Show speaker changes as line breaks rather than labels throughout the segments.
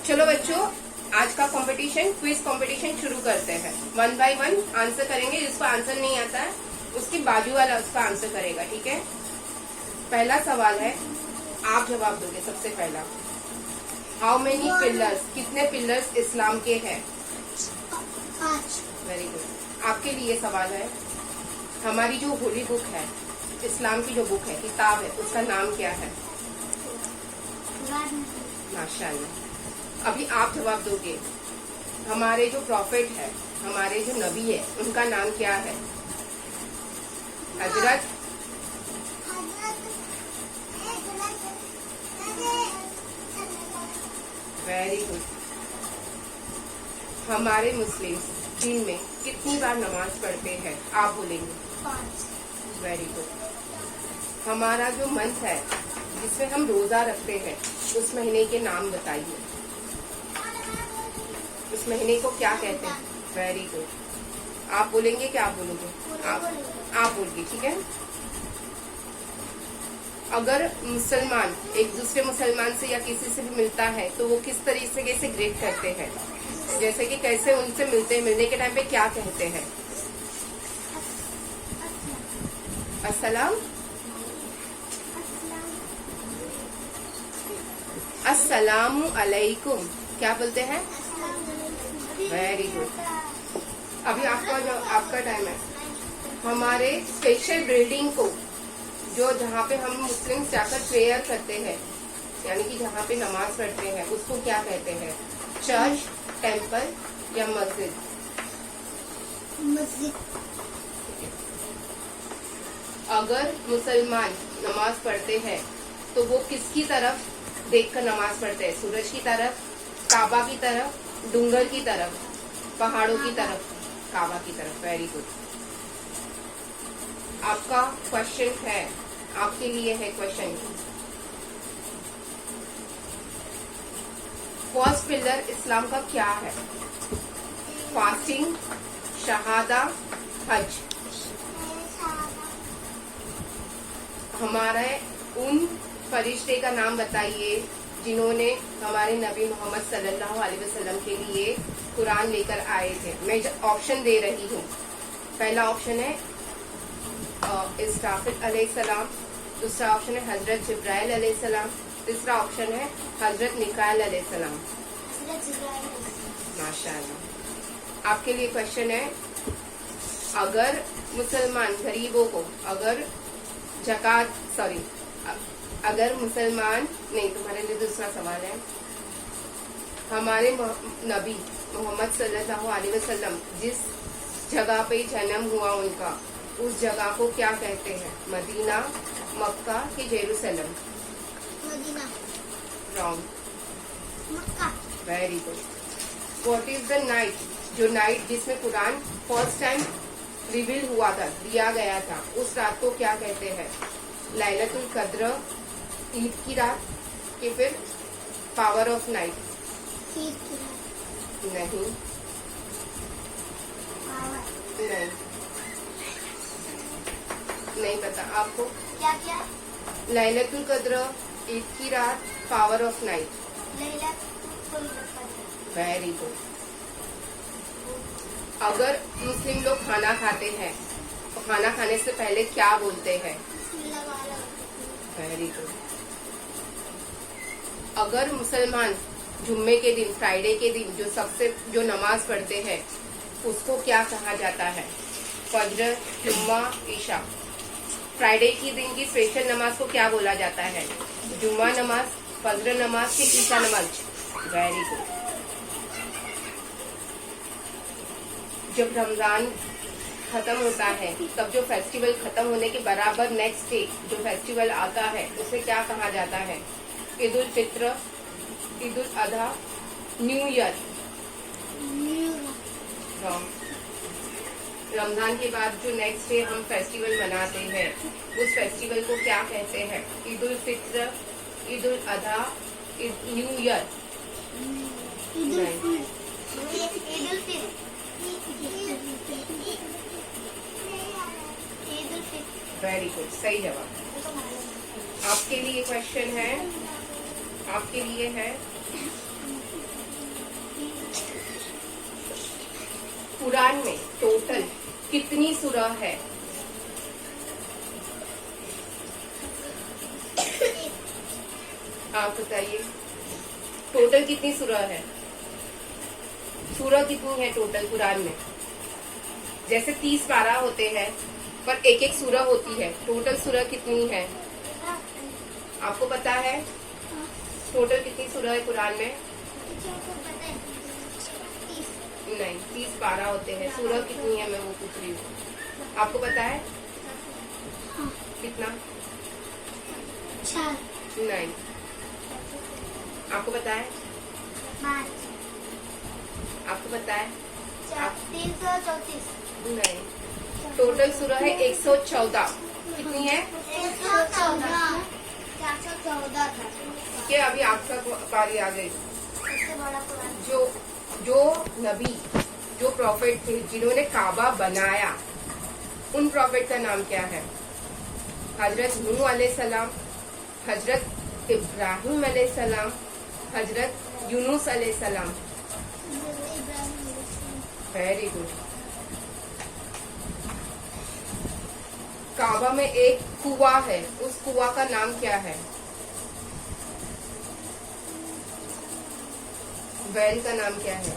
चलो बच्चों, आज का कंपटीशन क्विज कंपटीशन शुरू करते हैं। 1 बाय 1 आंसर करेंगे। जिसको आंसर नहीं आता है उसकी बाजू वाला उसका आंसर करेगा, ठीक है। पहला सवाल है, आप जवाब दोगे सबसे पहला। हाउ मेनी पिलर्स, कितने पिलर्स इस्लाम के हैं?
5।
Very good. आपके लिए सवाल है, हमारी जो होली बुक है, इस्लाम की जो बुक है, किताब है, उसका नाम क्या है? माशाअल्लाह। अभी आप जवाब दोगे, हमारे जो प्रॉफिट है, हमारे जो नबी है, उनका नाम क्या है? हजरत। Very good. हमारे मुस्लिम दिन में कितनी बार नमाज पढ़ते हैं? आप बोलेंगे
5।
Very good. हमारा जो मंथ है जिसमें हम रोजा रखते हैं, उस महीने के नाम बताइए। उस महीने को क्या कहते हैं? Very good. आप बोलेंगे क्या? आप बोलोगे? आप बोलिए, ठीक है। अगर मुसलमान एक दूसरे मुसलमान से या किसी से भी मिलता है तो वो किस तरीके से ग्रीट करते हैं? जैसे कि कैसे उनसे मिलते हैं, मिलने के टाइम पे क्या कहते हैं? अस्सलाम अस्सलामु अलैकुम, क्या बोलते हैं? Very good. अभी आपका टाइम है। हमारे स्पेशल बिल्डिंग को, जो जहाँ पे हम मुस्लिम जाकर प्रेयर करते हैं, यानी कि जहाँ पे नमाज पढ़ते हैं, उसको क्या कहते हैं? चर्च, टेम्पल या मस्जिद?
मस्जिद।
अगर मुसलमान नमाज पढ़ते हैं तो वो किसकी तरफ देखकर नमाज पढ़ते हैं? सूरज की तरफ, काबा की तरफ, डूंगर की तरफ, पहाड़ों की तरफ? काबा की तरफ। Very good. आपका क्वेश्चन है, आपके लिए है क्वेश्चन। फर्स्ट पिलर इस्लाम का क्या है? फास्टिंग, शहादा, हज। हमारे उन फरिश्ते का नाम बताइए जिन्होंने हमारे नबी मोहम्मद सल्लल्लाहु अलैहि वसल्लम के लिए कुरान लेकर आए थे। मैं ऑप्शन दे रही हूँ। पहला ऑप्शन है इस्राफिल अलैहिस्सलाम, दूसरा ऑप्शन है हजरत जिब्राइल अलैहिस्सलाम, तीसरा ऑप्शन है हजरत मिकाइल अलैहिस्सलाम। माशाअल्लाह। आपके लिए क्वेश्चन है, अगर मुसलमान गरीबों को, अगर मुसलमान नहीं, तुम्हारे लिए दूसरा सवाल है। हमारे नबी मोहम्मद सल्लल्लाहु अलैहि वसल्लम जिस जगह पे जन्म हुआ उनका, उस जगह को क्या कहते हैं? मदीना, मक्का कि Jerusalem?
Medina.
Wrong.
Mecca.
Very good. What is the night, जो नाइट जिसमें कुरान फर्स्ट टाइम रिवील हुआ था, दिया गया था, उस रात को क्या कहते हैं? लैलतुल कद्र, ईद की रात कि फिर पावर ऑफ नाइट?
ईद की रात।
नहीं, नहीं पता आपको?
क्या क्या?
लैलतुल कद्र, ईद की रात, पावर ऑफ नाइट।
लैलतुल कद्र।
Very good. अगर मुस्लिम लोग खाना खाते हैं तो खाना खाने से पहले क्या बोलते हैं? Very good. अगर मुसलमान जुम्मे के दिन, फ्राइडे के दिन जो नमाज पढ़ते हैं, उसको क्या कहा जाता है? फज्र, जुम्मा, ईशा। फ्राइडे की दिन की स्पेशल नमाज को क्या बोला जाता है? जुम्मा नमाज, फज्र नमाज कि ईशा नमाज? Very good. जब रमजान खत्म होता है, तब जो फेस्टिवल खत्म होने के बराबर नेक्स्ट डे जो फेस्टिवल आता है, उसे क्या कहा जाता है? Eid ul Fitr, Eid ul Adha, new year? रमजान के बाद जो नेक्स्ट डे हम फेस्टिवल मनाते हैं, उस फेस्टिवल को क्या कहते हैं? Eid ul Fitr, Eid ul Adha, new year? Very good, सही जवाब। आपके लिए क्वेश्चन है, आपके लिए है सूरह है? आप बताइए, टोटल कितनी सूरह है? सूरह कितनी है टोटल कुरान में? जैसे 30 पारा होते हैं पर एक एक सूरह होती है, टोटल सूरह कितनी है? आपको पता है टोटल कितनी सूरह है कुरान में? नहीं, 30 पारा होते हैं, सूरह कितनी है मैं वो पूछ रही हूँ। आपको पता है कितना? नहीं, आपको पता है? आपको पता है?
334।
नहीं, टोटल सूरह है 114। कितनी है?
114। 414 था।
ठीक है, अभी आपका बारी आ गई।
सबसे बड़ा कुरान।
जो नबी, जो प्रॉफिट थे जिन्होंने काबा बनाया, उन प्रॉफिट का नाम क्या है? हजरत नूह अलैहिस्सलाम, हजरत इब्राहिम अलैहिस्सलाम, हजरत यूनुस अलैहिस्सलाम। Very good. काबा में एक कुआं है, उस कुआं का नाम क्या है? वेल का नाम क्या है?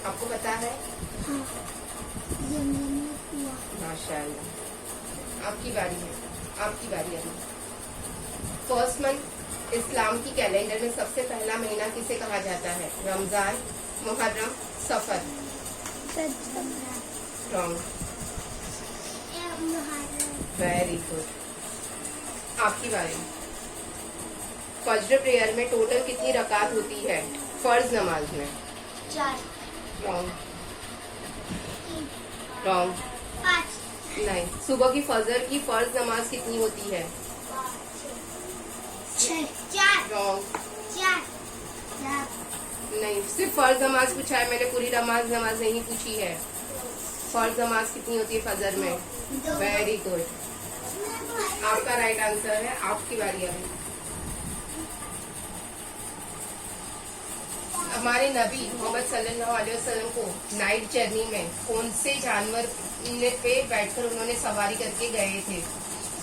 आपको पता है? माशाअल्लाह। आपकी बारी है, आपकी बारी है। फर्स्ट मंथ इस्लाम की कैलेंडर में सबसे पहला महीना किसे कहा जाता है? रमजान, मुहर्रम, सफर? रॉन्ग। Very good. आपकी बारी। फज्र प्रेयर में टोटल कितनी रकात होती है फर्ज नमाज में?
4।
रॉन्ग। रॉन्ग।
5।
नहीं, सुबह की फजर की फर्ज नमाज कितनी होती है?
4।
रॉन्ग।
4।
नहीं, सिर्फ फर्ज नमाज पूछा है मैंने, पूरी नमाज नहीं पूछी है। फर्ज नमाज कितनी होती है फजर में? Very good. आपका राइट आंसर है। आपकी बारी अभी। हमारे नबी मोहम्मद सल्लल्लाहु अलैहि वसल्लम को नाइट जर्नी में कौन से जानवर पे बैठकर उन्होंने सवारी करके गए थे?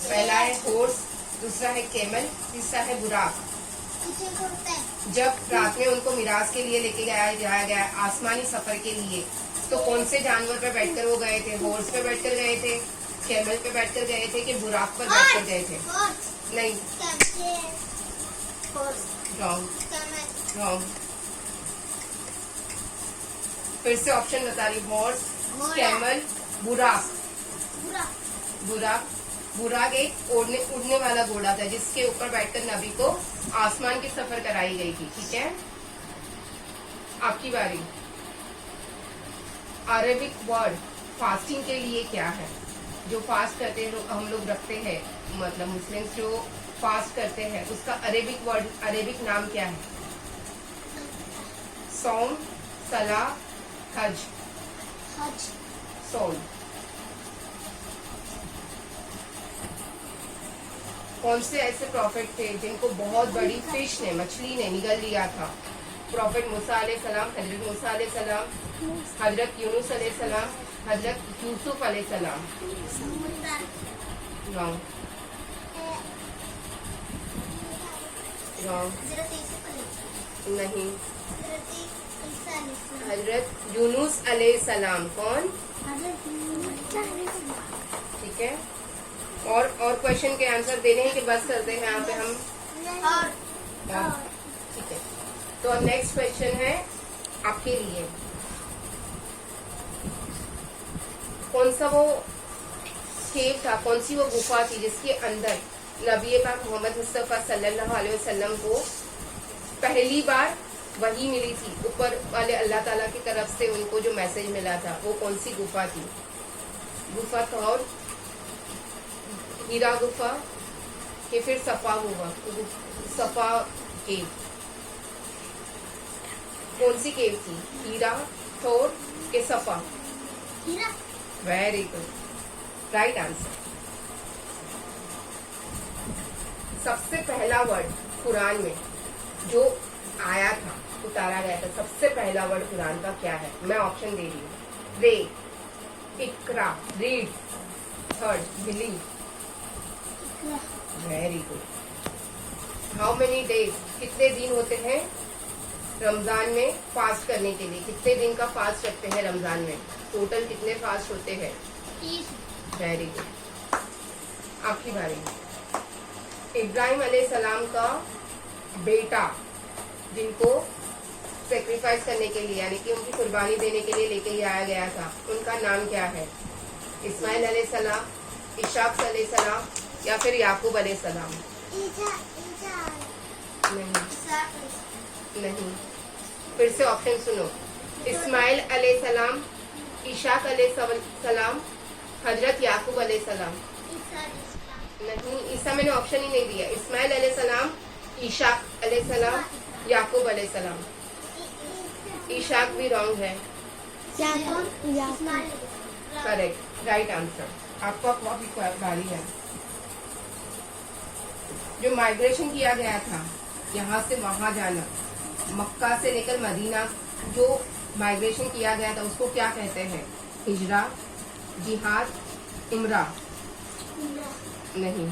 पहला है हॉर्स, दूसरा है केमल, तीसरा है बुराक। जब रात में उनको मिराज के लिए लेके जाया गया आसमानी सफर के लिए, तो कौन से जानवर पे बैठकर वो गए थे? हॉर्स पे बैठकर गए थे, कैमल पे बैठकर गए थे कि बुराक पर बैठकर गए थे? नहीं, रॉन्ग। रॉन्ग। फिर से ऑप्शन बता रही, हॉर्स, कैमल, बुराक। बुराक एक उड़ने वाला घोड़ा था जिसके ऊपर बैठकर नबी को आसमान की सफर कराई गई थी। ठीक है, आपकी बारी। अरेबिक वर्ड फास्टिंग के लिए क्या है? जो फास्ट करते हैं हम लोग रखते हैं, मतलब मुस्लिम्स जो फास्ट करते हैं, उसका अरेबिक वर्ड, अरेबिक नाम क्या है? सौम, सला, हज? सौम। कौन से ऐसे प्रॉफिट थे जिनको बहुत बड़ी फिश ने, मछली ने निगल लिया था? प्रॉफिट मूसा अलैहिस्सलाम, हजरत मूसा अलैहिस्सलाम, हजरत यूनुस अलैहिस्सलाम, हजरत यूसुफ अलैहिस्सलाम? रॉन्ग। रॉन्ग। नहीं, हजरत यूनुस अलैहिस्सलाम। कौन? ठीक है, और क्वेश्चन के आंसर देने हैं कि बस करते हैं यहाँ पे हम? ठीक है, तो नेक्स्ट क्वेश्चन है आपके लिए। कौन सा वो केव था, कौन सी वो गुफा थी जिसके अंदर नबी पाक मोहम्मद मुस्तफा सल्लल्लाहु अलैहि वसल्लम को पहली बार वही मिली थी, ऊपर वाले अल्लाह ताला की तरफ से उनको जो मैसेज मिला था? वो कौन सी गुफा थी? गुफा तौर, हीरा गुफा के फिर सफा हुआ? सफा केव। कौन सी केव थी? हीरा, थोर के सफा? Very good, right answer. सबसे पहला वर्ड कुरान में जो आया था, उतारा गया था, सबसे पहला वर्ड कुरान का क्या है? मैं ऑप्शन दे रही हूँ। रे, इकरा, read. Third, believe. Very good. How many days, कितने दिन होते हैं रमजान में फास्ट करने के लिए? कितने दिन का फास्ट रखते हैं रमजान में? टोटल कितने फास्ट होते हैं?
30।
Very good. आपकी बारी। इब्राहिम अलैहिस्सलाम का बेटा जिनको सेक्रीफाइस करने के लिए यानी कि उनकी कुर्बानी देने के लिए लेके आया गया था, उनका नाम क्या है? इस्माइल अलैहिस्सलाम, इशाक अलैहिस्सलाम या फिर याकूब अलैहिस्सलाम? नहीं, फिर से ऑप्शन सुनो। इस्माइल अलैहिस्सलाम, इशाक अलैहिस्सलाम, हजरत याकूब अलैहिस्सलाम। नहीं, ईसा मैंने ऑप्शन ही नहीं दिया। इस्माइल अलैहिस्सलाम, इशाक अलैहिस्सलाम, याकूब अलैहिस्सलाम। इशाक भी रॉन्ग है। Correct, right answer. आपका बारी है। जो माइग्रेशन किया गया था यहाँ से वहां जाना, मक्का से लेकर मदीना जो माइग्रेशन किया गया था उसको क्या कहते हैं? हिजरा, जिहाद, उम्रा? नहीं,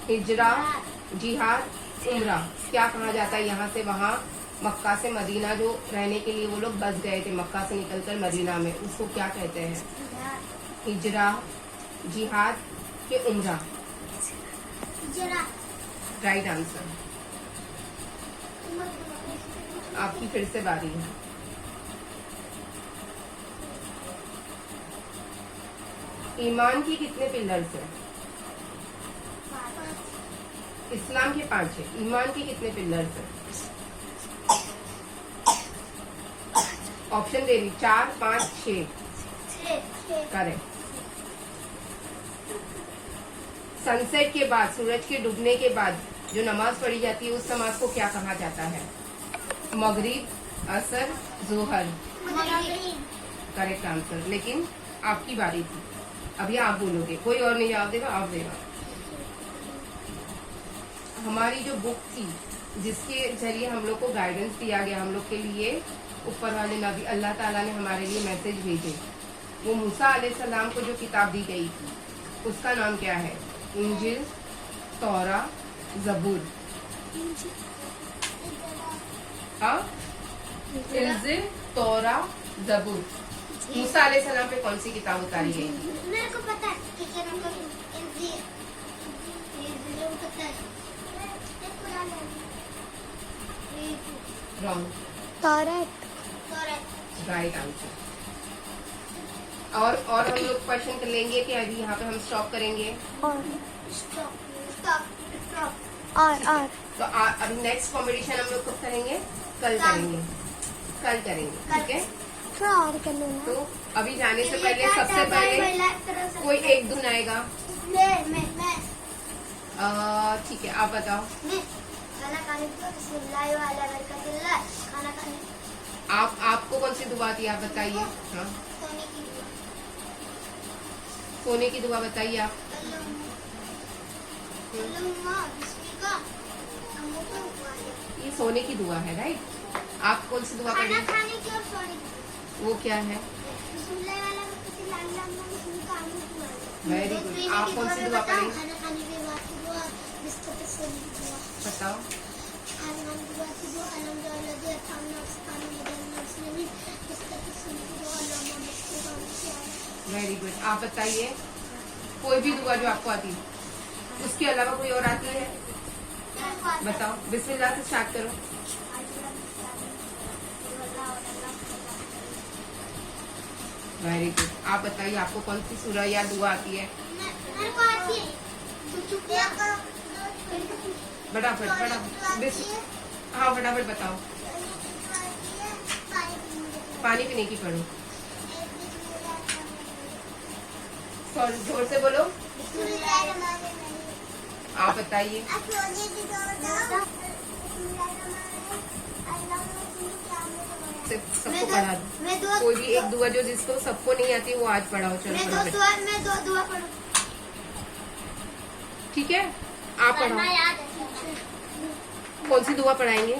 हिजरा, जिहाद, उम्रा। क्या कहा जाता है यहाँ से वहां मक्का से मदीना जो रहने के लिए वो लोग बस गए थे मक्का से निकलकर मदीना में, उसको क्या कहते हैं? हिजरा, जिहाद के उम्रा? Right answer. आपकी फिर से बारी है। ईमान की कितने पिलर्स हैं? इस्लाम के 5 है। ईमान की कितने पिलर्स हैं? ऑप्शन दे रही, 4, 5, 6। करेक्ट। सनसेट के बाद, सूरज के डूबने के बाद जो नमाज पढ़ी जाती है उस नमाज को क्या कहा जाता है? मगरिब, असर, जोहर? Correct answer. लेकिन आपकी बारी थी, अभी आप बोलोगे, कोई और नहीं जवाब देगा, आप देगा। हमारी जो बुक थी जिसके जरिए हम लोग को गाइडेंस दिया गया, हम लोग के लिए ऊपर वाले नबी अल्लाह ताला ने हमारे लिए मैसेज भेजे, वो मूसा अलैहिस्सलाम को जो किताब दी गई थी उसका नाम क्या है? इंजिल, तौरा, जबूर? हाँ, इंजिल, तौरा, जबूर। मूसा अलैहिस्सलाम पे कौन सी किताब उतारी गई थी?
मेरे को पता है।
रॉन्ग।
करेक्ट।
Right answer. और हम लोग क्वेश्चन लेंगे कि अभी यहाँ पे हम स्टॉप करेंगे?
और
तो अभी नेक्स्ट कॉम्पिटिशन हम लोग कब करेंगे? कल करेंगे। कल करेंगे, ठीक है?
थोड़ा और कर लेना।
तो अभी जाने से पहले सबसे पहले कोई एक धुन आएगा।
मैं
ठीक है, आप बताओ।
खाना खाने खाना खाने।
आपको कौन सी दुआ आती है, आप बताइए। हाँ, सोने की दुआ बताइए आप। ये सोने की दुआ है, राइट? आप कौन सी दुआ
खाना
पढ़ेंगे?
खाने की और सोने की।
वो क्या है? Very good. आप कौन सी दुआ पढ़ेंगे?
खाना खाने के बाद की दुआ, बिस्तर पे सोने की दुआ।
बताओ।
खाना खाने के बाद की दुआ, अल्हम्दुलिल्लाह खाना खाने में बिस्तर पे सोने की दुआ, अल्लाह मुझको।
Very good. आप बताइए कोई भी दुआ जो आपको आती है, उसके अलावा कोई और आती है? बताओ। बिस्मिल्लाह से स्टार्ट करो। Very good. आप बताइए आपको कौन सी सूरह या दुआ आती है?
मेरे को आती है।
फटाफट हाँ, फटाफट बताओ। पानी पीने की पढ़ो। सॉरी, जोर से बोलो। आप बताइए। सबको पढ़ा दो। कोई भी एक दुआ जो जिसको सबको नहीं आती वो आज पढ़ाओ। चलो फटाफट।
मैं दो दुआ पढ़ूं।
ठीक है, आप पढ़ाओ। कौन सी दुआ पढ़ाएंगे?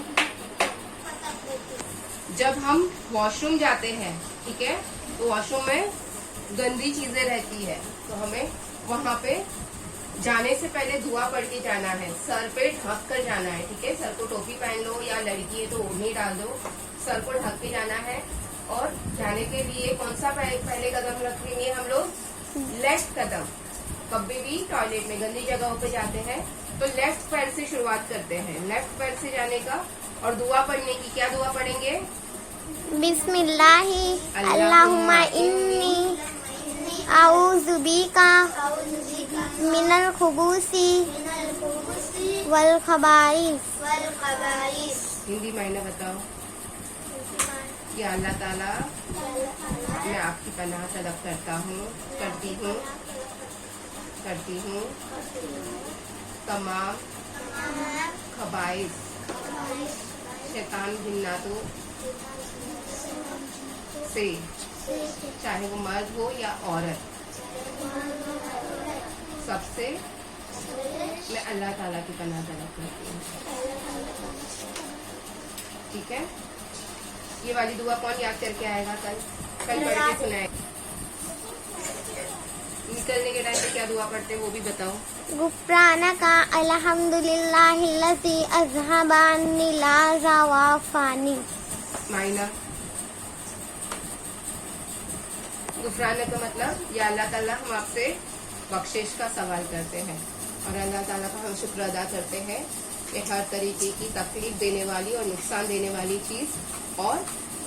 जब हम वॉशरूम जाते हैं, ठीक है, तो वॉशरूम में गंदी चीजें रहती है, तो हमें वहाँ पे जाने से पहले दुआ पढ़ के जाना है। सर पे ढक कर जाना है, ठीक है। सर को टोपी पहन लो, या लड़की है तो ओढ़नी डाल दो। सर को ढक के जाना है। और जाने के लिए कौन सा पहले कदम रखेंगे हम लोग? लेफ्ट कदम। कभी भी टॉयलेट में गंदी जगहों पे जाते हैं तो लेफ्ट पैर से शुरुआत करते हैं, लेफ्ट पैर से जाने का। और दुआ पढ़ने की, क्या दुआ पढ़ेंगे?
बिस्मिल्लाहि अल्लाहुम्मा इन्नी आऊज़ु बिका मिनल खुबूसी वल खबाइस।
हिंदी मायने बताओ। या अल्लाह ताला, मैं आपकी पनाह तलब करती हूँ तमाम खबाइस, शैतान जिन्नातों से, चाहे वो मर्द हो या औरत, सबसे मैं अल्लाह ताला की पनाह तलब करती हूँ। ठीक है, ये वाली दुआ कौन याद करके आएगा? कल पढ़ के सुनाए। निकलने के टाइम पे क्या दुआ पढ़ते हैं वो भी बताओ।
गुफ्रानका अल्हम्दुलिल्लाहिल्लज़ी अज़हबा अन्निल अज़ा वआफ़ानी।
मायना गुफरान का मतलब, या अल्लाह ताला हम आपसे बख्शिश का सवाल करते हैं और अल्लाह ताला का हम शुक्र अदा करते हैं कि हर तरीके की तकलीफ देने वाली और नुकसान देने वाली चीज और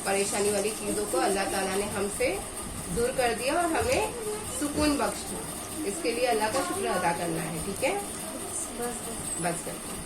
परेशानी वाली चीजों को अल्लाह ताला ने हमसे दूर कर दिया और हमें सुकून बख्श दिया। इसके लिए अल्लाह का शुक्र अदा करना है। ठीक है, बस करते हैं।